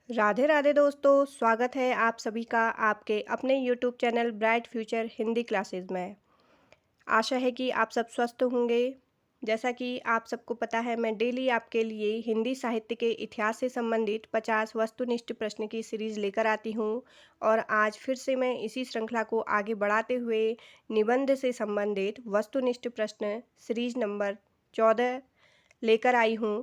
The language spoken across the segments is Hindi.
राधे राधे दोस्तों, स्वागत है आप सभी का आपके अपने YouTube channel bright future Hindi classes में। आशा है कि आप सब स्वस्थ होंगे। जैसा कि आप सबको पता है, मैं डेली आपके लिए हिंदी साहित्य के इतिहास से संबंधित 50 वस्तुनिष्ठ प्रश्न की सीरीज़ लेकर आती हूँ और आज फिर से मैं इसी श्रृंखला को आगे बढ़ाते हुए निबंध से संबंधित वस्तुनिष्ठ प्रश्न सीरीज नंबर 14 लेकर आई हूँ।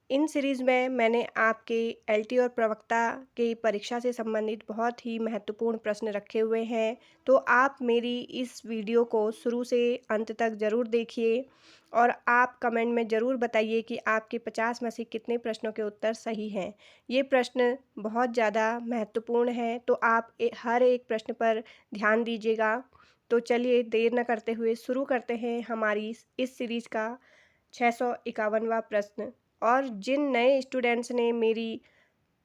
इन सीरीज़ में मैंने आपके एलटी और प्रवक्ता की परीक्षा से संबंधित बहुत ही महत्वपूर्ण प्रश्न रखे हुए हैं, तो आप मेरी इस वीडियो को शुरू से अंत तक ज़रूर देखिए और आप कमेंट में ज़रूर बताइए कि आपके 50 में से कितने प्रश्नों के उत्तर सही हैं। ये प्रश्न बहुत ज़्यादा महत्वपूर्ण हैं, तो आप हर एक प्रश्न पर ध्यान दीजिएगा। तो चलिए देर न करते हुए शुरू करते हैं हमारी इस सीरीज़ का 651वां प्रश्न। और जिन नए स्टूडेंट्स ने मेरी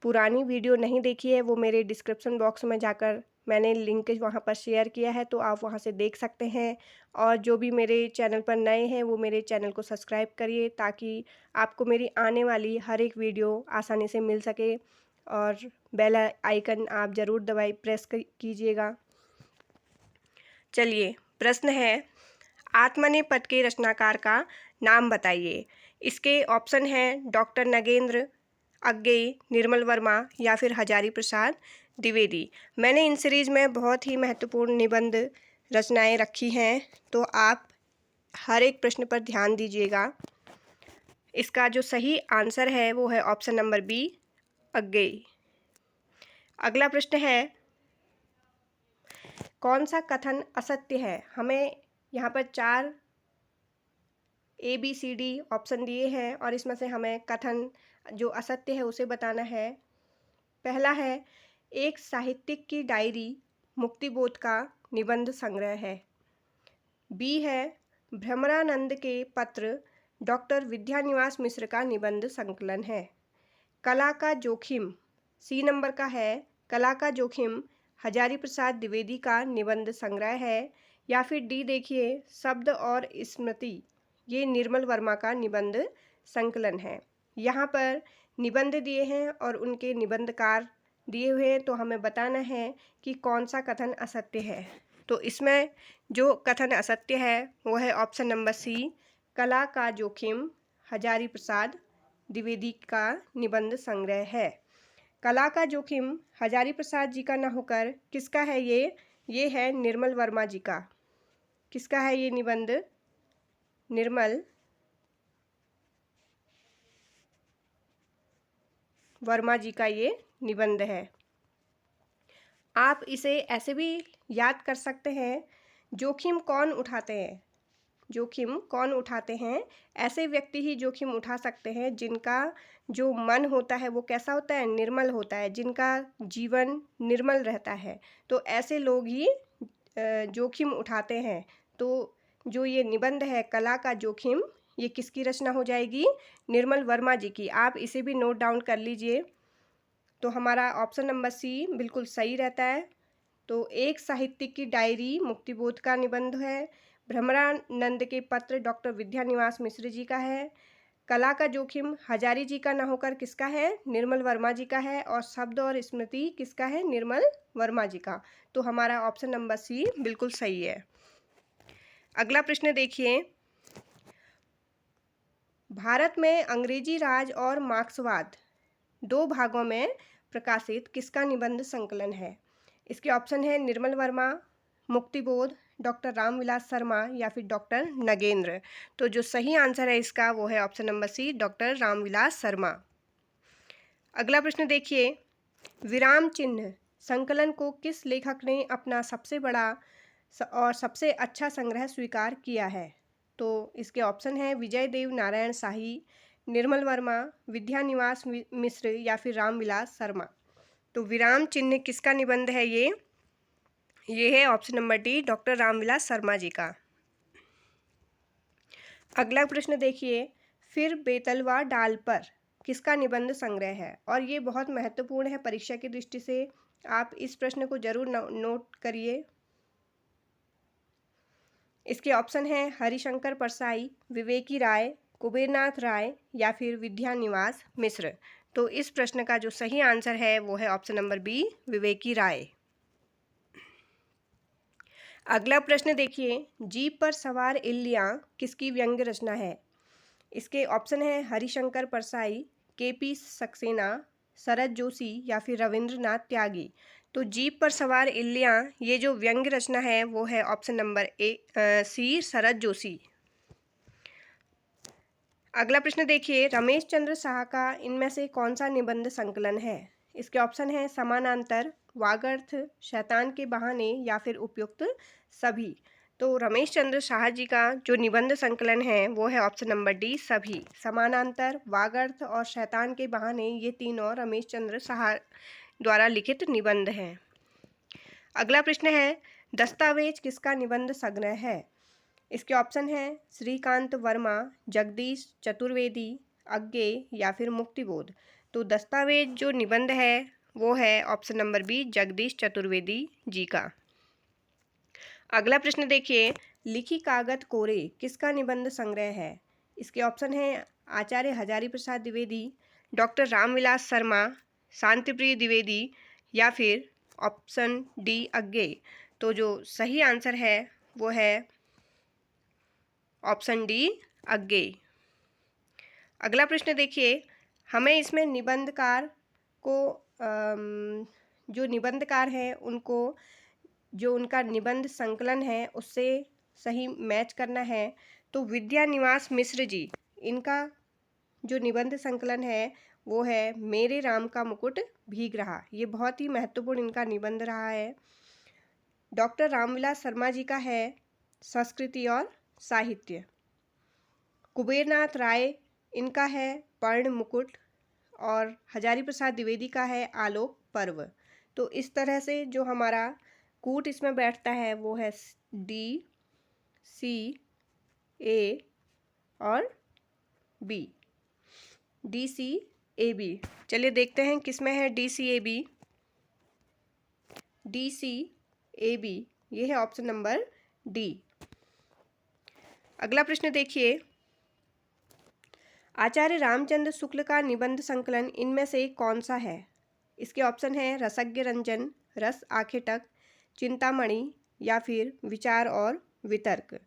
पुरानी वीडियो नहीं देखी है, वो मेरे डिस्क्रिप्शन बॉक्स में जाकर मैंने लिंक वहाँ पर शेयर किया है, तो आप वहाँ से देख सकते हैं। और जो भी मेरे चैनल पर नए हैं, वो मेरे चैनल को सब्सक्राइब करिए ताकि आपको मेरी आने वाली हर एक वीडियो आसानी से मिल सके। और बेल आइकन आप ज़रूर दबाई प्रेस कीजिएगा। चलिए, प्रश्न है, आत्मनेय पद के रचनाकार का नाम बताइए। इसके ऑप्शन हैं डॉक्टर नगेंद्र, अज्ञेय, निर्मल वर्मा या फिर हजारी प्रसाद द्विवेदी। मैंने इन सीरीज में बहुत ही महत्वपूर्ण निबंध रचनाएं रखी हैं, तो आप हर एक प्रश्न पर ध्यान दीजिएगा। इसका जो सही आंसर है वो है ऑप्शन नंबर बी, अज्ञेय। अगला प्रश्न है, कौन सा कथन असत्य है। हमें यहाँ पर 4 ABCD ऑप्शन दिए हैं और इसमें से हमें कथन जो असत्य है उसे बताना है। पहला है, एक साहित्यिक की डायरी मुक्तिबोध का निबंध संग्रह है। बी है, भ्रमरानंद के पत्र डॉक्टर विद्यानिवास मिश्र का निबंध संकलन है। कला का जोखिम, सी नंबर का है, कला का जोखिम हजारी प्रसाद द्विवेदी का निबंध संग्रह है। या फिर डी देखिए, शब्द और स्मृति, ये निर्मल वर्मा का निबंध संकलन है। यहाँ पर निबंध दिए हैं और उनके निबंधकार दिए हुए हैं, तो हमें बताना है कि कौन सा कथन असत्य है। तो इसमें जो कथन असत्य है वो है ऑप्शन नंबर सी, कला का जोखिम हजारी प्रसाद द्विवेदी का निबंध संग्रह है। कला का जोखिम हजारी प्रसाद जी का न होकर किसका है ये है निर्मल वर्मा जी का। किसका है ये निबंध? निर्मल वर्मा जी का ये निबंध है। आप इसे ऐसे भी याद कर सकते हैं, जोखिम कौन उठाते हैं, जोखिम कौन उठाते हैं, ऐसे व्यक्ति ही जोखिम उठा सकते हैं जिनका जो मन होता है वो कैसा होता है, निर्मल होता है, जिनका जीवन निर्मल रहता है, तो ऐसे लोग ही जोखिम उठाते हैं। तो जो ये निबंध है कला का जोखिम, ये किसकी रचना हो जाएगी? निर्मल वर्मा जी की। आप इसे भी नोट डाउन कर लीजिए। तो हमारा ऑप्शन नंबर सी बिल्कुल सही रहता है। तो एक साहित्यिक की डायरी मुक्तिबोध का निबंध है, भ्रमरानंद के पत्र डॉक्टर विद्यानिवास मिश्र जी का है, कला का जोखिम हजारी जी का न होकर किसका है? निर्मल वर्मा जी का है, और शब्द और स्मृति किसका है? निर्मल वर्मा जी का। तो हमारा ऑप्शन नंबर सी बिल्कुल सही है। अगला प्रश्न देखिए, भारत में अंग्रेजी राज और मार्क्सवाद 2 भागों में प्रकाशित किसका निबंध संकलन है? इसके ऑप्शन है निर्मल वर्मा, मुक्तिबोध, डॉक्टर रामविलास शर्मा या फिर डॉक्टर नगेंद्र। तो जो सही आंसर है इसका वो है option number C, doctor Ramvilas Sharma. अगला प्रश्न देखिए, विराम चिन्ह संकलन को किस लेखक ने अपना सबसे बड़ा और सबसे अच्छा संग्रह स्वीकार किया है? तो इसके ऑप्शन है विजय देव नारायण शाही, निर्मल वर्मा, विद्यानिवास मिश्र या फिर रामविलास शर्मा। तो विराम चिन्ह किसका निबंध है? ये है option number D, doctor Ramvilas Sharma ji का। अगला प्रश्न देखिए, फिर बेतलवा डाल पर किसका निबंध संग्रह है? और ये बहुत महत्वपूर्ण है परीक्षा की दृष्टि से, आप इस प्रश्न को जरूर नोट करिए। इसके ऑप्शन हैं हरिशंकर परसाई, विवेकी राय, कुबेरनाथ राय या फिर विद्यानिवास मिश्र। तो इस प्रश्न का जो सही आंसर है वो है ऑप्शन नंबर बी, विवेकी राय। अगला प्रश्न देखिए, जीप पर सवार इल्लियाँ किसकी व्यंग्य रचना है? इसके ऑप्शन है हरिशंकर परसाई, केपी सक्सेना, शरद जोशी या फिर रविंद्रनाथ त्यागी। तो जीप पर सवार इल्लियाँ ये जो व्यंग्य रचना है वो है ऑप्शन नंबर सी, शरद जोशी। अगला प्रश्न देखिए, रमेश चंद्र शाह का इनमें से कौन सा निबंध संकलन है? इसके ऑप्शन है समानांतर, वागर्थ, शैतान के बहाने या फिर उपयुक्त सभी। तो रमेश चंद्र शाह जी का जो निबंध संकलन है वो है ऑप्शन नंबर डी, सभी। समानांतर, वागर्थ और शैतान के बहाने ये तीनों रमेश चंद्र शाह द्वारा लिखित निबंध हैं। अगला प्रश्न है, दस्तावेज किसका निबंध संग्रह है? इसके ऑप्शन है श्रीकांत वर्मा, जगदीश चतुर्वेदी, अज्ञे या फिर मुक्तिबोध। तो दस्तावेज जो निबंध है वो है option number B, Jagdish Chaturvedi ji का। अगला प्रश्न देखिए, लिखी कागत कोरे किसका निबंध संग्रह है? इसके ऑप्शन है आचार्य हजारी प्रसाद द्विवेदी, डॉक्टर रामविलास शर्मा, शांतिप्रिय द्विवेदी या फिर ऑप्शन डी, अज्ञे। तो जो सही आंसर है वो है ऑप्शन डी, अज्ञे। अगला प्रश्न देखिए, हमें इसमें निबंधकार को जो निबंधकार हैं उनको जो उनका निबंध संकलन है उससे सही मैच करना है। तो विद्यानिवास मिश्र जी, इनका जो निबंध संकलन है वो है मेरे राम का मुकुट भीग रहा। ये बहुत ही महत्वपूर्ण इनका निबंध रहा है। डॉक्टर रामविलास शर्मा जी का है संस्कृति और साहित्य। कुबेरनाथ राय इनका है पर्ण मुकुट और हजारी प्रसाद द्विवेदी का है आलोक पर्व। तो इस तरह से जो हमारा कूट इसमें बैठता है वो है डी, सी, ए और बी। डी, सी, ए, बी। चलिए देखते हैं किसमें है डी, सी, ए, बी। डी, सी, ए, बी, ये है ऑप्शन नंबर डी। अगला प्रश्न देखिए, आचार्य रामचंद्र शुक्ल का निबंध संकलन इनमें से कौन सा है? इसके ऑप्शन है रसज्ञ रंजन, रस आखेटक, चिंतामणि या फिर विचार और वितर्क।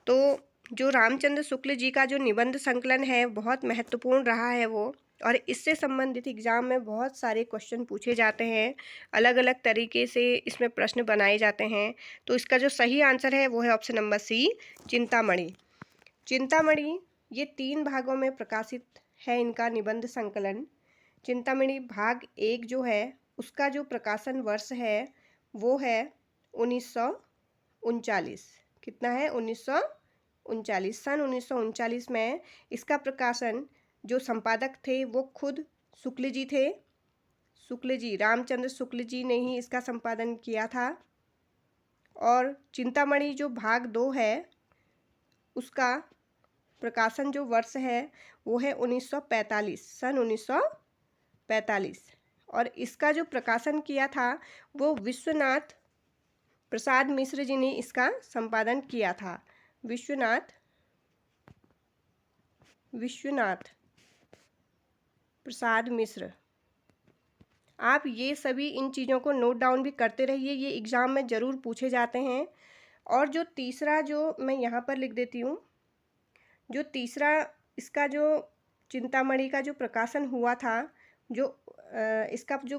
तो जो रामचंद्र शुक्ल जी का जो निबंध संकलन है बहुत महत्वपूर्ण रहा है वो, और इससे संबंधित एग्जाम में बहुत सारे क्वेश्चन पूछे जाते हैं, अलग अलग तरीके से इसमें प्रश्न बनाए जाते हैं। तो इसका जो सही आंसर है वो है option number C, Chintamani. Chintamani ये 3 भागों में प्रकाशित है इनका निबंध संकलन। चिंतामणि भाग 1 जो है उसका जो प्रकाशन वर्ष है वो है 1939। कितना है? 1939। सन 1939 में इसका प्रकाशन जो संपादक थे वो खुद शुक्ल जी थे। शुक्ल जी, रामचंद्र शुक्ल जी ने ही इसका संपादन किया था। और चिंतामणि जो भाग 2 है उसका प्रकाशन जो वर्ष है वो है 1945, सन 1945। और इसका जो प्रकाशन किया था वो विश्वनाथ प्रसाद मिश्र जी ने इसका संपादन किया था। विश्वनाथ प्रसाद मिश्र। आप ये सभी इन चीज़ों को नोट डाउन भी करते रहिए, ये एग्ज़ाम में ज़रूर पूछे जाते हैं। और जो तीसरा जो मैं यहाँ पर लिख देती हूँ, जो तीसरा इसका जो चिंतामणि का जो प्रकाशन हुआ था, जो इसका जो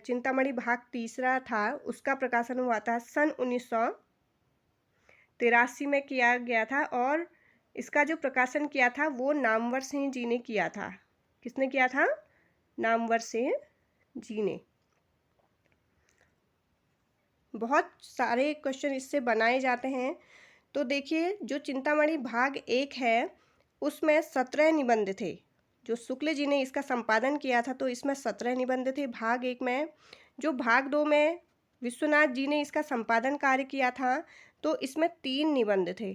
चिंतामणि भाग 3 था उसका प्रकाशन हुआ था सन 1983 में किया गया था। और इसका जो प्रकाशन किया था वो नामवर सिंह जी ने किया था। किसने किया था? नामवर सिंह जी ने। बहुत सारे क्वेश्चन इससे बनाए जाते हैं। तो देखिए, जो चिंतामणि भाग 1 है उसमें 17 निबंध थे। जो शुक्ल जी ने इसका संपादन किया था तो इसमें 17 निबंध थे भाग 1 में। जो भाग 2 में विश्वनाथ जी ने इसका संपादन कार्य किया था तो इसमें 3 निबंध थे।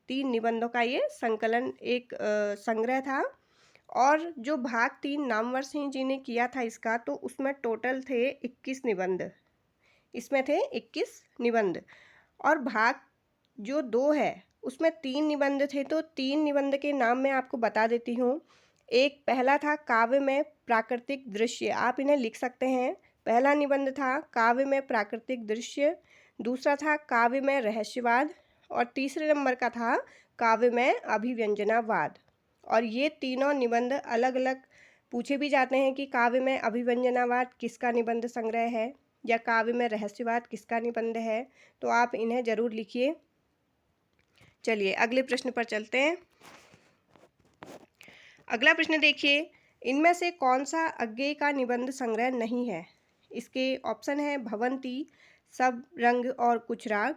3 निबंधों का ये संकलन एक संग्रह था। और जो भाग 3 नामवर सिंह जी ने किया था इसका, तो उसमें टोटल थे 21 निबंध। इसमें थे 21 निबंध। और भाग जो 2 है उसमें 3 निबंध थे। तो 3 निबंध के नाम मैं आपको बता देती हूँ। एक पहला था काव्य में प्राकृतिक दृश्य, आप इन्हें लिख सकते हैं। पहला निबंध था काव्य में प्राकृतिक दृश्य, दूसरा था काव्य में रहस्यवाद और तीसरे नंबर का था काव्य में अभिव्यंजनावाद। और ये तीनों निबंध अलग अलग पूछे भी जाते हैं कि काव्य में अभिव्यंजनावाद किसका निबंध संग्रह है या काव्य में रहस्यवाद किसका निबंध है, तो आप इन्हें ज़रूर लिखिए। चलिए अगले प्रश्न पर चलते हैं। अगला प्रश्न देखिए, इनमें से कौन सा अज्ञेय का निबंध संग्रह नहीं है? इसके ऑप्शन है भवंती, सब रंग और कुछ राग,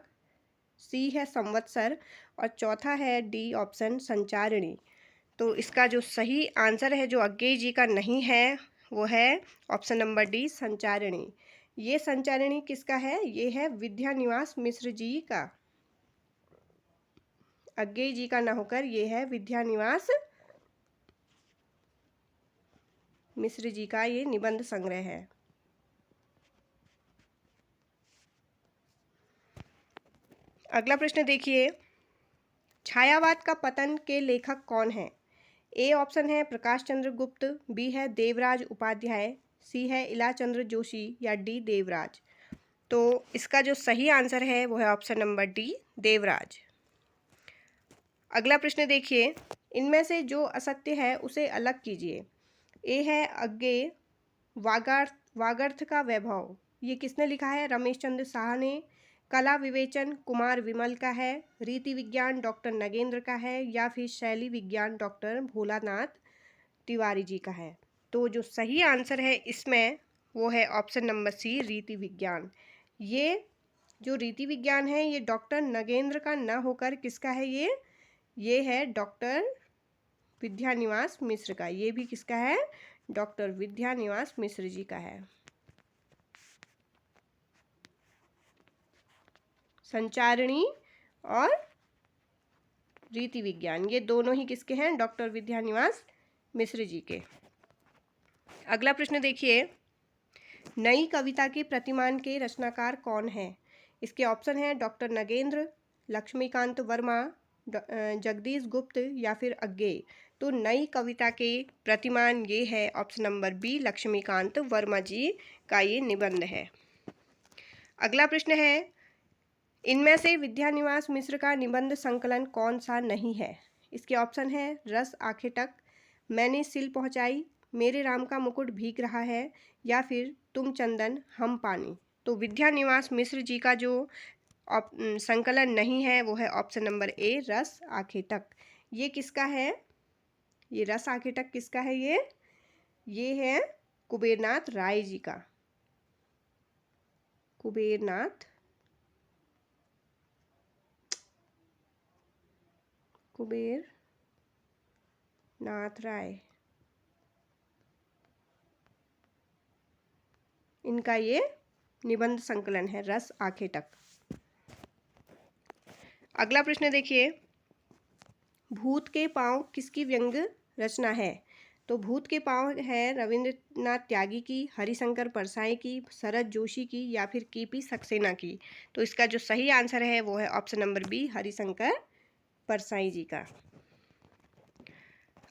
सी है संवत्सर और चौथा है डी ऑप्शन संचारिणी। तो इसका जो सही आंसर है जो अज्ञेय जी का नहीं है वो है ऑप्शन नंबर डी संचारिणी। ये संचारिणी किसका है? ये है विद्यानिवास मिश्र जी का। अज्ञेय जी का ना होकर ये है विद्यानिवास मिश्र जी का ये निबंध संग्रह है। अगला प्रश्न देखिए, छायावाद का पतन के लेखक कौन है? ए ऑप्शन है प्रकाश चंद्र गुप्त, बी है देवराज उपाध्याय, सी है इलाचंद्र जोशी या डी देवराज। तो इसका जो सही आंसर है वो है ऑप्शन नंबर डी देवराज। अगला प्रश्न देखिए, इनमें से जो असत्य है उसे अलग कीजिए। ए है अज्ञेय वागर्थ का वैभव, ये किसने लिखा है? रमेश चंद्र शाह ने। कला विवेचन कुमार विमल का है, रीति विज्ञान डॉक्टर नगेंद्र का है या फिर शैली विज्ञान डॉक्टर भोलानाथ तिवारी जी का है। तो जो सही आंसर है इसमें वो है ऑप्शन नंबर सी रीति विज्ञान। ये जो रीति विज्ञान है ये डॉक्टर नगेंद्र का ना होकर किसका है? ये है डॉक्टर विद्यानिवास मिश्र का। ये भी किसका है? डॉक्टर विद्यानिवास मिश्र जी का है। संचारिणी और रीति विज्ञान ये दोनों ही किसके हैं? डॉक्टर विद्यानिवास मिश्र जी के। अगला प्रश्न देखिए, नई कविता के प्रतिमान के रचनाकार कौन है? इसके ऑप्शन है डॉक्टर नगेंद्र, लक्ष्मीकांत वर्मा, जगदीश गुप्त या फिर अज्ञेय। तो नई कविता के प्रतिमान ये है option number B Laxmikant Verma ji का ये निबंध है। अगला प्रश्न है, इनमें से विद्यानिवास मिश्र का निबंध संकलन कौन सा नहीं है? इसके ऑप्शन है रस आंखें तक, मैंने सिल पहुंचाई, मेरे राम का मुकुट भीग रहा है या फिर तुम चंदन हम पानी। तो विद्यानिवास मिश्र जी का जो संकलन नहीं है वो है ऑप्शन नंबर ए रस आंखें तक। ये किसका है? ये रस आंखें तक किसका है? ये है कुबेरनाथ राय जी का। कुबेरनाथ राय, इनका ये निबंध संकलन है रस आंखें तक। अगला प्रश्न देखिए, भूत के पांव किसकी व्यंग रचना है? तो भूत के पांव है रविंद्रनाथ त्यागी की, हरिशंकर परसाई की, शरद जोशी की या फिर केपी सक्सेना की। तो इसका जो सही आंसर है वो है option number B Harishankar Parsai ji का।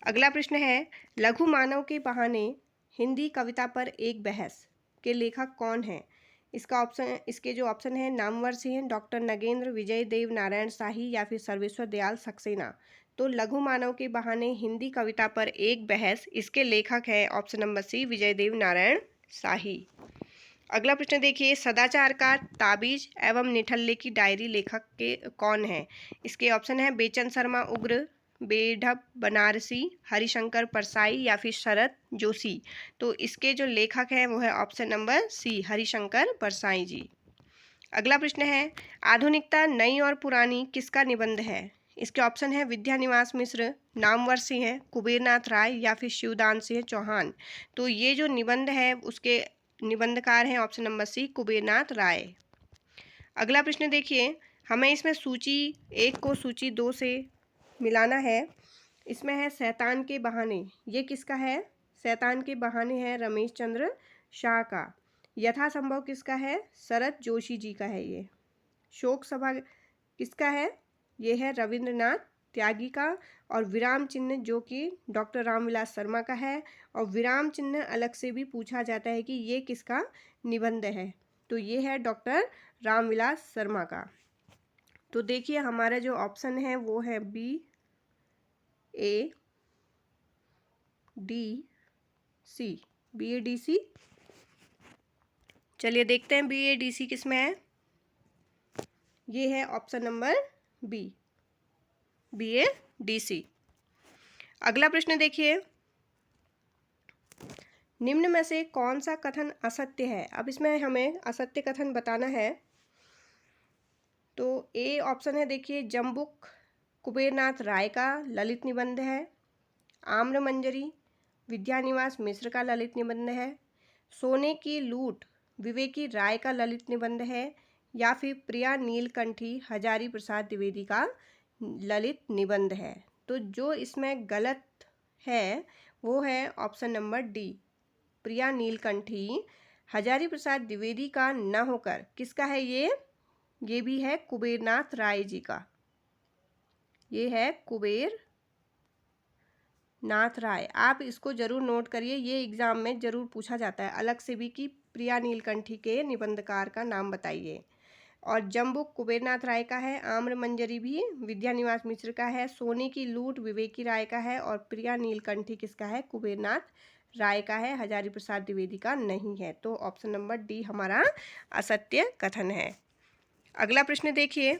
अगला प्रश्न है, लघु मानव के बहाने हिंदी कविता पर एक बहस के लेखक कौन है? इसके जो ऑप्शन है नामवर से हैं डॉक्टर नगेंद्र, विजय देव नारायण शाही या फिर सर्वेश्वर दयाल सक्सेना। तो लघु मानव के बहाने हिंदी कविता पर एक बहस, इसके लेखक है ऑप्शन नंबर सी विजय देव नारायण शाही। अगला प्रश्न देखिए, सदाचार का ताबीज एवं निठल्ले की डायरी लेखक के कौन है? इसके ऑप्शन है बेचन शर्मा उग्र, बेढप बनारसी, हरिशंकर परसाई या फिर शरद जोशी। तो इसके जो लेखक हैं वो है option number C Harishankar Parsai ji. अगला प्रश्न है, आधुनिकता नई और पुरानी किसका निबंध है? इसके ऑप्शन है विद्यानिवास मिश्र, नामवर सिंह है, कुबेरनाथ राय या फिर शिवदान सिंह चौहान। तो ये जो निबंध है उसके निबंधकार हैं ऑप्शन नंबर सी कुबेरनाथ राय। अगला प्रश्न देखिए, हमें इसमें सूची 1 को सूची 2 से मिलाना है। इसमें है शैतान के बहाने, ये किसका है? शैतान के बहाने है रमेश चंद्र शाह का। यथासंभव किसका है? शरद जोशी जी का है। ये शोक सभा किसका है? ये है रविंद्रनाथ त्यागी का, और विराम चिन्ह जो कि डॉक्टर रामविलास शर्मा का है। और विराम चिन्ह अलग से भी पूछा जाता है कि ये किसका निबंध है, तो ये है डॉक्टर रामविलास शर्मा का। तो देखिए हमारा जो ऑप्शन है वो है B A D C, B A D C. चलिए देखते हैं बी ए डी सी किस में है। ये है option number B, B A D C. अगला प्रश्न देखिए, निम्न में से कौन सा कथन असत्य है। अब इसमें हमें असत्य कथन बताना है। तो ए ऑप्शन है देखिए, जम्बुक कुबेरनाथ राय का ललित निबंध है। आम्र मंजरी विद्यानिवास मिश्र का ललित निबंध है। सोने की लूट विवेकी राय का ललित निबंध है। या फिर प्रिया नीलकंठी हजारी प्रसाद द्विवेदी का ललित निबंध है। तो जो इसमें गलत है वो है ऑप्शन नंबर डी, प्रिया नीलकंठी हजारी प्रसाद द्विवेदी का न होकर किसका है ये भी है कुबेरनाथ राय जी का। ये है कुबेर नाथ राय। आप इसको जरूर नोट करिए, ये एग्जाम में जरूर पूछा जाता है अलग से भी कि प्रिया नीलकंठी के निबंधकार का नाम बताइए। और जम्बुक कुबेरनाथ राय का है, आम्र मंजरी भी विद्यानिवास मिश्र का है, सोने की लूट विवेकी राय का है, और प्रिया नीलकंठी किसका है, कुबेरनाथ राय का है, हजारी प्रसाद द्विवेदी का नहीं है। तो ऑप्शन नंबर डी हमारा असत्य कथन है। अगला प्रश्न देखिए,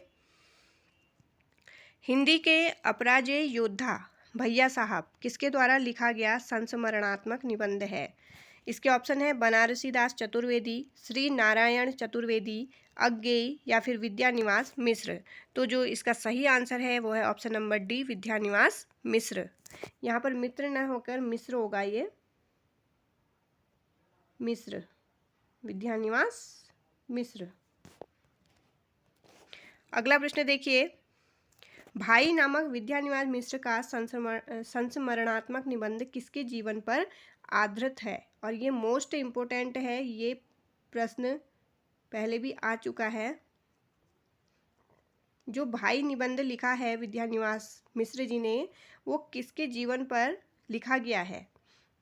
हिंदी के अपराजेय योद्धा भैया साहब किसके द्वारा लिखा गया संस्मरणात्मक निबंध है। इसके ऑप्शन है बनारसी दास चतुर्वेदी, श्री नारायण चतुर्वेदी, अज्ञेय या फिर विद्यानिवास मिश्र। तो जो इसका सही आंसर है वो है ऑप्शन नंबर डी, विद्यानिवास मिश्र। यहाँ पर मित्र न होकर मिश्र होगा, ये मिश्र, विद्यानिवास मिश्र। अगला प्रश्न देखिए, भाई नामक विद्यानिवास मिश्र का संस्मरणात्मक निबंध किसके जीवन पर आधारित है। और ये मोस्ट इम्पोर्टेंट है, ये प्रश्न पहले भी आ चुका है। जो भाई निबंध लिखा है विद्यानिवास मिश्र जी ने, वो किसके जीवन पर लिखा गया है।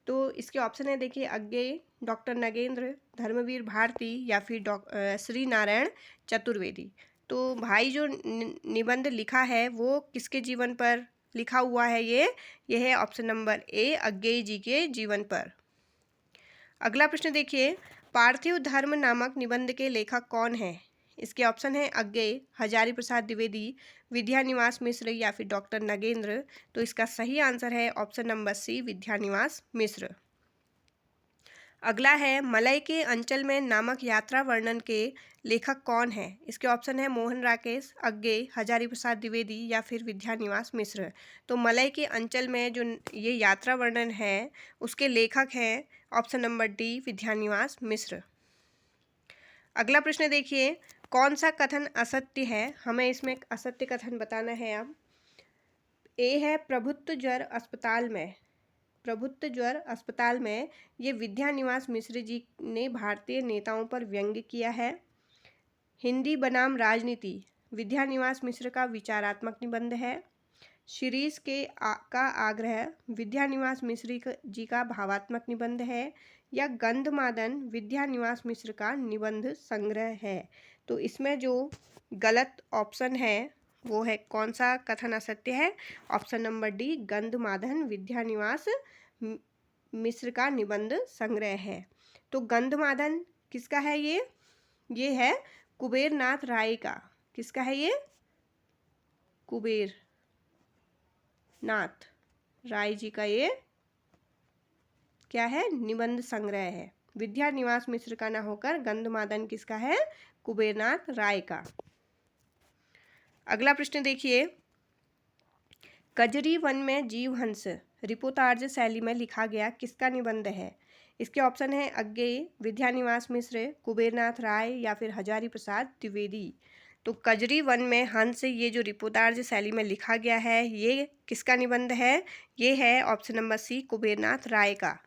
तो इसके ऑप्शन है देखिए, अज्ञेय, डॉक्टर नगेंद्र, धर्मवीर भारती या फिर श्री नारायण चतुर्वेदी। तो भाई जो निबंध लिखा है वो किसके जीवन पर लिखा हुआ है, ये है ऑप्शन नंबर ए, अज्ञेय जी के जीवन पर। अगला प्रश्न देखिए, पार्थिव धर्म नामक निबंध के लेखक कौन है। इसके ऑप्शन है अज्ञेय, हजारी प्रसाद द्विवेदी, विद्यानिवास मिश्र या फिर डॉक्टर नगेंद्र। तो इसका सही आंसर है ऑप्शन नंबर सी, विद्यानिवास मिश्र। अगला है, मलय के अंचल में नामक यात्रा वर्णन के लेखक कौन है। इसके ऑप्शन है मोहन राकेश, अज्ञेय, हजारी प्रसाद द्विवेदी या फिर विद्यानिवास मिश्र। तो मलय के अंचल में जो ये यात्रा वर्णन है उसके लेखक हैं ऑप्शन नंबर डी, विद्यानिवास मिश्र। अगला प्रश्न देखिए, कौन सा कथन असत्य है। हमें इसमें एक असत्य कथन बताना है। अब ए है, प्रभुत्व ज्वर अस्पताल में, प्रभुत्व ज्वर अस्पताल में ये विद्यानिवास मिश्र जी ने भारतीय नेताओं पर व्यंग्य किया है। हिंदी बनाम राजनीति विद्यानिवास मिश्र का विचारात्मक निबंध है। शिरीष का आग्रह विद्यानिवास मिश्र जी का भावात्मक निबंध है। या गंधमादन विद्यानिवास मिश्र का निबंध संग्रह है। तो इसमें जो गलत ऑप्शन है वो है, कौन सा कथन असत्य है, option number D, Gandhamadan Vidyaniwas Mishra का निबंध संग्रह है। तो गंधमादन किसका है, ये है कुबेरनाथ राय का। किसका है ये, कुबेर नाथ राय जी का ये क्या है, निबंध संग्रह है। विद्यानिवास मिश्र का ना होकर गंधमादन किसका है, कुबेरनाथ राय का। अगला प्रश्न देखिए, कजरी वन में जीवहंस रिपोर्तार्ज शैली में लिखा गया किसका निबंध है। इसके ऑप्शन है अज्ञेय, विद्यानिवास मिश्र, कुबेरनाथ राय या फिर हजारी प्रसाद द्विवेदी। तो कजरी वन में हंस, ये जो रिपोर्तार्ज शैली में लिखा गया है ये किसका निबंध है, ये है ऑप्शन नंबर सी, कुबेरनाथ राय का।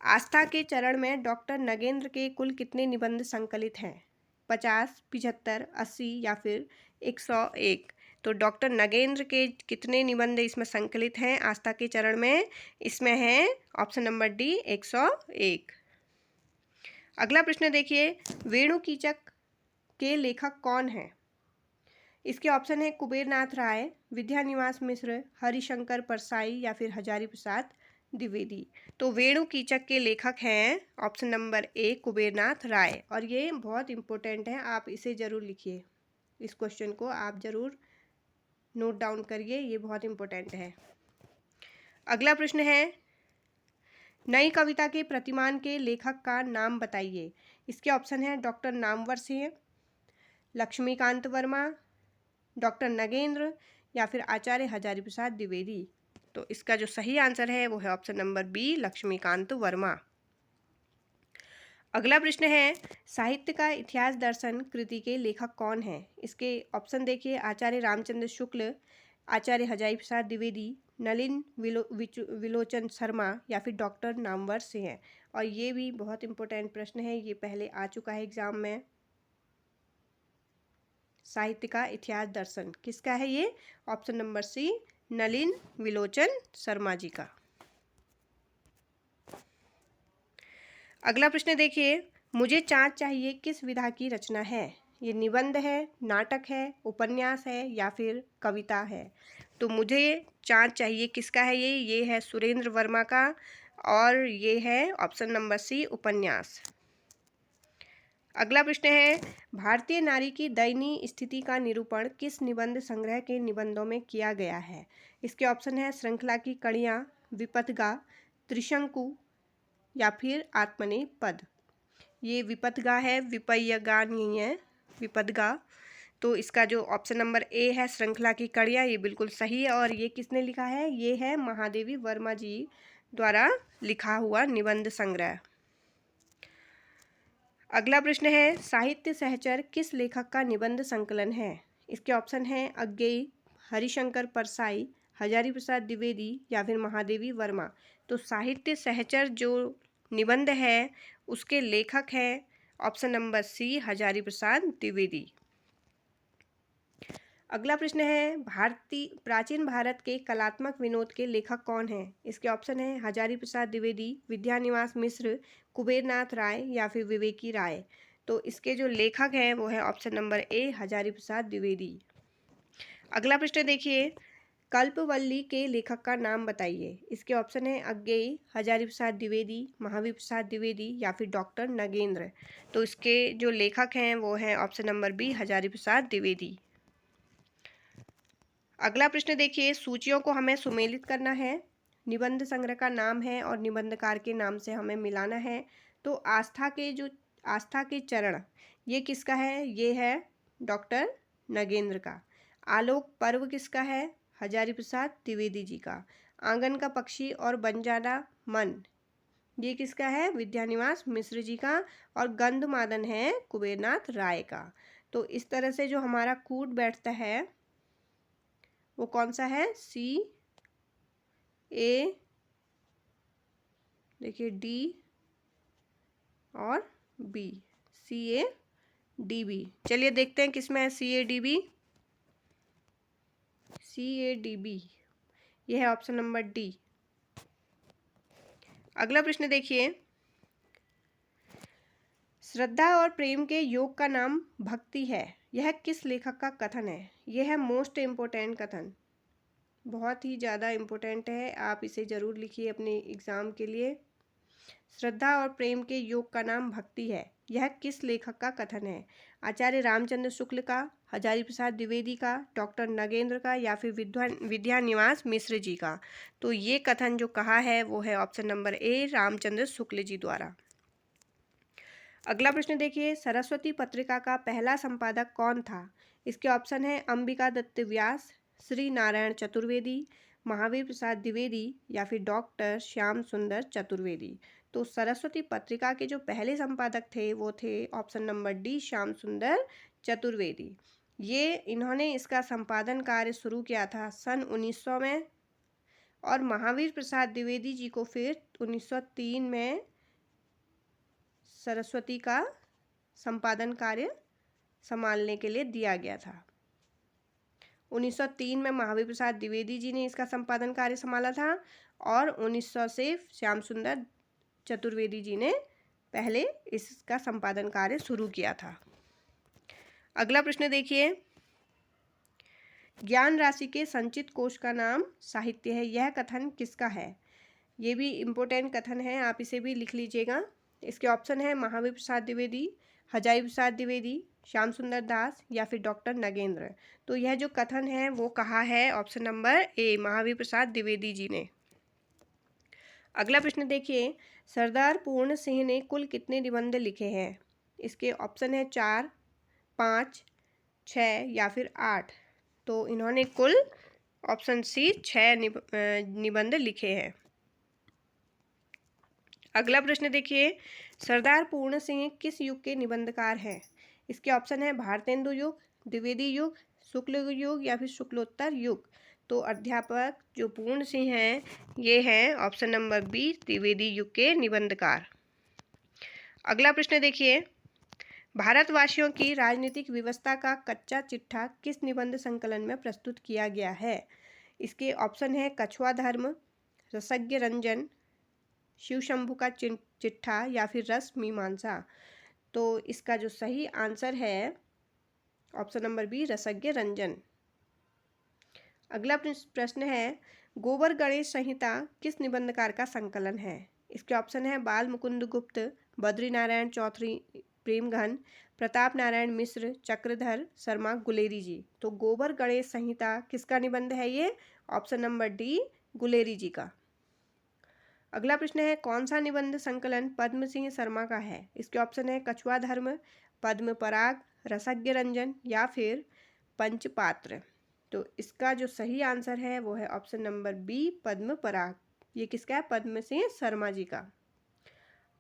आस्था के चरण में डॉक्टर नगेंद्र के कुल कितने निबंध संकलित हैं, 50, 75, 80 या फिर 101। तो डॉक्टर नगेंद्र के कितने निबंध इसमें संकलित हैं आस्था के चरण में? इसमें है ऑप्शन नंबर डी 101। अगला प्रश्न देखिए, वेणुकीचक के लेखक कौन हैं? इसके ऑप्शन है कुबेरनाथ राय, विद्यानिवास मिश्र, हरिशंकर परसाई या फिर हजारी प्रसाद द्विवेदी। तो वेणुकीचक के लेखक हैं ऑप्शन नंबर ए कुबेरनाथ राय, और ये बहुत इंपॉर्टेंट है, आप इसे ज़रूर लिखिए। इस क्वेश्चन को आप ज़रूर नोट डाउन करिए, ये बहुत इंपॉर्टेंट है। अगला प्रश्न है, नई कविता के प्रतिमान के लेखक का नाम बताइए। इसके ऑप्शन है डॉक्टर नामवर सिंह, लक्ष्मीकांत वर्मा, डॉक्टर नगेंद्र या फिर आचार्य हजारी प्रसाद द्विवेदी। तो इसका जो सही आंसर है वो है option number B Laxmikant Verma. अगला प्रश्न है, साहित्य का इतिहास दर्शन कृति के लेखक कौन हैं? इसके ऑप्शन देखिए, आचार्य रामचंद्र शुक्ल, आचार्य हजारी प्रसाद द्विवेदी, नलिन विलोचन शर्मा या फिर डॉक्टर नामवर सिंह। और ये भी बहुत इंपॉर्टेंट प्रश्न है, ये पहले आ चुका है एग्जाम में। साहित्य का इतिहास दर्शन किसका है? ये ऑप्शन नंबर सी नलिन विलोचन शर्मा जी का। अगला प्रश्न देखिए, मुझे चाँद चाहिए किस विधा की रचना है? ये निबंध है, नाटक है, उपन्यास है या फिर कविता है? तो मुझे चाँद चाहिए किसका है? ये है सुरेंद्र वर्मा का, और ये है ऑप्शन नंबर सी उपन्यास। अगला प्रश्न है, भारतीय नारी की दयनीय स्थिति का निरूपण किस निबंध संग्रह के निबंधों में किया गया है? इसके ऑप्शन है श्रृंखला की कड़ियाँ, विपथगा, त्रिशंकु या फिर आत्मनेपद। ये विपथगा है, विपय्यगा नहीं है, विपथगा। तो इसका जो ऑप्शन नंबर ए है श्रृंखला की कड़ियाँ, ये बिल्कुल सही है, और ये किसने लिखा है? ये है महादेवी वर्मा जी द्वारा लिखा हुआ निबंध संग्रह। अगला प्रश्न है, साहित्य सहचर किस लेखक का निबंध संकलन है? इसके ऑप्शन हैं अज्ञेय, हरिशंकर परसाई, हजारी प्रसाद द्विवेदी या फिर महादेवी वर्मा। तो साहित्य सहचर जो निबंध है उसके लेखक हैं ऑप्शन नंबर सी हजारी प्रसाद द्विवेदी। अगला प्रश्न है, प्राचीन भारत के कलात्मक विनोद के लेखक कौन हैं? इसके ऑप्शन है हजारी प्रसाद द्विवेदी, विद्यानिवास मिश्र, कुबेरनाथ राय या फिर विवेकी राय। तो इसके जो लेखक हैं वो है ऑप्शन नंबर ए हजारी प्रसाद द्विवेदी। अगला प्रश्न देखिए, कल्पवल्ली के लेखक का नाम बताइए। इसके ऑप्शन है अज्ञेय, हजारी प्रसाद द्विवेदी, महावीर प्रसाद द्विवेदी या फिर डॉक्टर नगेंद्र। तो इसके जो लेखक हैं वो हैं option number B Hazari Prasad Dwivedi. अगला प्रश्न देखिए, सूचियों को हमें सुमेलित करना है, निबंध संग्रह का नाम है और निबंधकार के नाम से हमें मिलाना है। तो आस्था के चरण ये किसका है? ये है डॉक्टर नगेंद्र का। आलोक पर्व किसका है? हजारी प्रसाद द्विवेदी जी का। आंगन का पक्षी और बंजारा मन ये किसका है? विद्यानिवास मिश्र जी का। और गंधमादन है कुबेरनाथ राय का। तो इस तरह से जो हमारा कूट बैठता है वो कौन सा है? सी ए, देखिए डी और B, C A D B. चलिए देखते हैं किसमें है C A D B. C A D B यह है ऑप्शन नंबर डी। अगला प्रश्न देखिए, श्रद्धा और प्रेम के योग का नाम भक्ति है, यह किस लेखक का कथन है? यह है मोस्ट इम्पोर्टेंट कथन, बहुत ही ज़्यादा इम्पोर्टेंट है, आप इसे ज़रूर लिखिए अपने एग्ज़ाम के लिए। श्रद्धा और प्रेम के योग का नाम भक्ति है, यह किस लेखक का कथन है? आचार्य रामचंद्र शुक्ल का, हजारी प्रसाद द्विवेदी का, डॉक्टर नगेंद्र का या फिर विद्यानिवास मिश्र जी का। तो ये कथन जो कहा है वो है ऑप्शन नंबर ए रामचंद्र शुक्ल जी द्वारा। अगला प्रश्न देखिए, सरस्वती पत्रिका का पहला संपादक कौन था? इसके ऑप्शन है अंबिका दत्त व्यास, श्री नारायण चतुर्वेदी, महावीर प्रसाद द्विवेदी या फिर डॉक्टर श्याम सुंदर चतुर्वेदी। तो सरस्वती पत्रिका के जो पहले संपादक थे वो थे ऑप्शन नंबर डी श्याम सुंदर चतुर्वेदी। ये इन्होंने इसका संपादन कार्य शुरू किया था सन 1900 में, और महावीर प्रसाद द्विवेदी जी को फिर 1903 में सरस्वती का संपादन कार्य संभालने के लिए दिया गया था। 1903 में महावीर प्रसाद द्विवेदी जी ने इसका संपादन कार्य संभाला था और 1900 से श्याम सुंदर चतुर्वेदी जी ने पहले इसका संपादन कार्य शुरू किया था। अगला प्रश्न देखिए, ज्ञान राशि के संचित कोश का नाम साहित्य है, यह कथन किसका है? ये भी इम्पोर्टेंट कथन है, आप इसे भी लिख लीजिएगा। इसके ऑप्शन है महावीर प्रसाद द्विवेदी, हजारी प्रसाद द्विवेदी, श्याम सुंदर दास या फिर डॉक्टर नगेंद्र। तो यह जो कथन है वो कहा है, ऑप्शन नंबर ए, महावीर प्रसाद द्विवेदी जी ने। अगला प्रश्न देखिए, सरदार पूर्ण सिंह ने कुल कितने निबंध लिखे हैं? इसके ऑप्शन है 4, 5, 6 या फिर 8। तो इन्होंने कुल ऑप्शन सी 6 निबंध लिखे हैं। अगला प्रश्न देखिए, सरदार पूर्ण सिंह किस युग के निबंधकार हैं? इसके ऑप्शन है भारतेंदु युग, द्विवेदी युग, शुक्ल युग या फिर शुक्लोत्तर युग। तो अध्यापक जो पूर्ण सिंह हैं ये हैं ऑप्शन नंबर बी, द्विवेदी युग के निबंधकार। अगला प्रश्न देखिए, भारतवासियों की राजनीतिक व्यवस्था का कच्चा चिट्ठा किस निबंध संकलन में प्रस्तुत किया गया है? इसके ऑप्शन है कछुआ धर्म, रसज्ञ रंजन, शिव शंभु का चिट्ठा या फिर रस मीमांसा। तो इसका जो सही आंसर है ऑप्शन नंबर बी, रसज्ञ रंजन। अगला प्रश्न है, गोबर गणेश संहिता किस निबंधकार का संकलन है? इसके ऑप्शन है बाल मुकुंद गुप्त, बद्री नारायण चौधरी प्रेमघन, प्रताप नारायण मिश्र, चक्रधर शर्मा गुलेरी जी। तो गोबर गणेश संहिता किसका निबंध है ये? ऑप्शन नंबर डी, गुलेरी जी का। अगला प्रश्न है, कौन सा निबंध संकलन पद्म सिंह शर्मा का है? इसके ऑप्शन है कछुआ धर्म, पद्म पराग, रसज्ञ रंजन या फिर पंचपात्र। तो इसका जो सही आंसर है वो है ऑप्शन नंबर बी, पद्म पराग। ये किसका है? पद्म सिंह शर्मा जी का।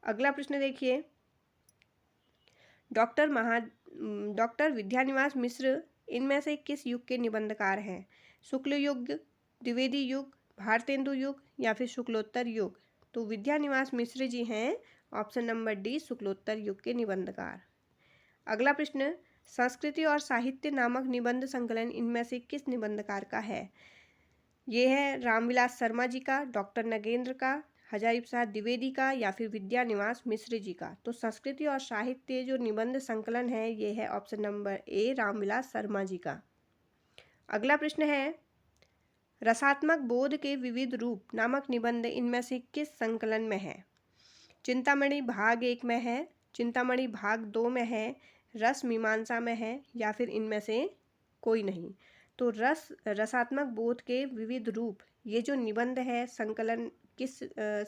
अगला प्रश्न देखिए, डॉक्टर विद्यानिवास मिश्र इनमें से किस युग के निबंधकार हैं? शुक्ल युग, द्विवेदी युग, भारतेंदु युग या फिर शुक्लोत्तर युग। तो विद्यानिवास मिश्र जी हैं ऑप्शन नंबर डी, शुक्लोत्तर युग के निबंधकार। अगला प्रश्न, संस्कृति और साहित्य नामक निबंध संकलन इनमें से किस निबंधकार का है? ये है रामविलास शर्मा जी का, डॉक्टर नगेंद्र का, हजारी प्रसाद द्विवेदी का या फिर विद्यानिवास मिश्र जी का। तो संस्कृति और साहित्य जो निबंध संकलन है ये है option number A, Ramvilas Sharma ji का। अगला प्रश्न है, रसात्मक बोध के विविध रूप नामक निबंध इनमें से किस संकलन में है? चिंतामणि भाग 1 में है, चिंतामणि भाग 2 में है, रस मीमांसा में है या फिर इनमें से कोई नहीं। तो रसात्मक बोध के विविध रूप ये जो निबंध है संकलन किस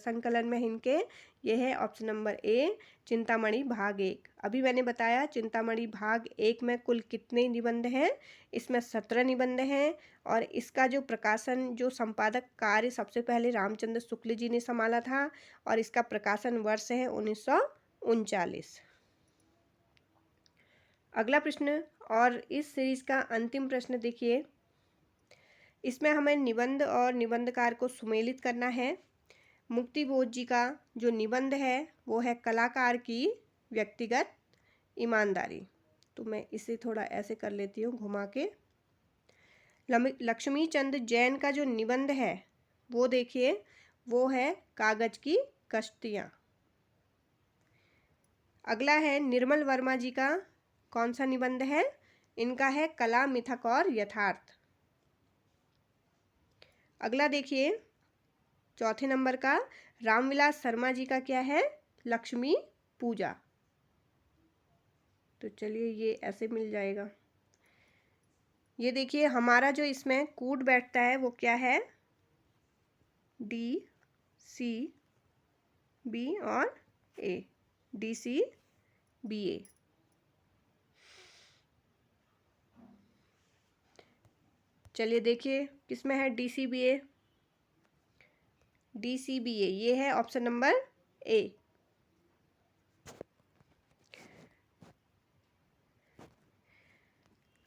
संकलन में इनके, ये है ऑप्शन नंबर ए, चिंतामणि भाग 1। अभी मैंने बताया चिंतामणि भाग 1 में कुल कितने निबंध हैं? इसमें 17 निबंध हैं और इसका जो प्रकाशन जो संपादक कार्य सबसे पहले रामचंद्र शुक्ल जी ने संभाला था और इसका प्रकाशन वर्ष है 1939। अगला प्रश्न और इस सीरीज का अंतिम प्रश्न देखिए, इसमें हमें निबंध और निबंधकार को सुमेलित करना है। मुक्ति बोध जी का जो निबंध है वो है कलाकार की व्यक्तिगत ईमानदारी। तो मैं इसे थोड़ा ऐसे कर लेती हूँ घुमा के। लक्ष्मी चंद जैन का जो निबंध है वो देखिए, वो है कागज की कश्तियाँ। अगला है निर्मल वर्मा जी का कौन सा निबंध है? इनका है कला मिथक और यथार्थ। अगला देखिए चौथे नंबर का रामविलास शर्मा जी का क्या है? लक्ष्मी पूजा। तो चलिए ये ऐसे मिल जाएगा। ये देखिए हमारा जो इसमें कूट बैठता है वो क्या है? डी, सी, बी और ए, डी, सी, बी, ए। चलिए देखिए किसमें है DCBA। DCBA ये है ऑप्शन नंबर ए।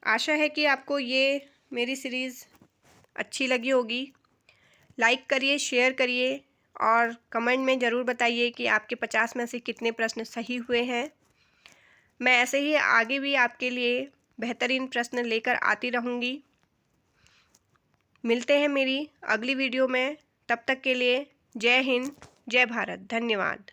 आशा है कि आपको ये मेरी सीरीज़ अच्छी लगी होगी। लाइक करिए, शेयर करिए और कमेंट में ज़रूर बताइए कि आपके 50 में से कितने प्रश्न सही हुए हैं। मैं ऐसे ही आगे भी आपके लिए बेहतरीन प्रश्न लेकर आती रहूँगी। मिलते हैं मेरी अगली वीडियो में। तब तक के लिए जय हिंद, जय भारत। धन्यवाद।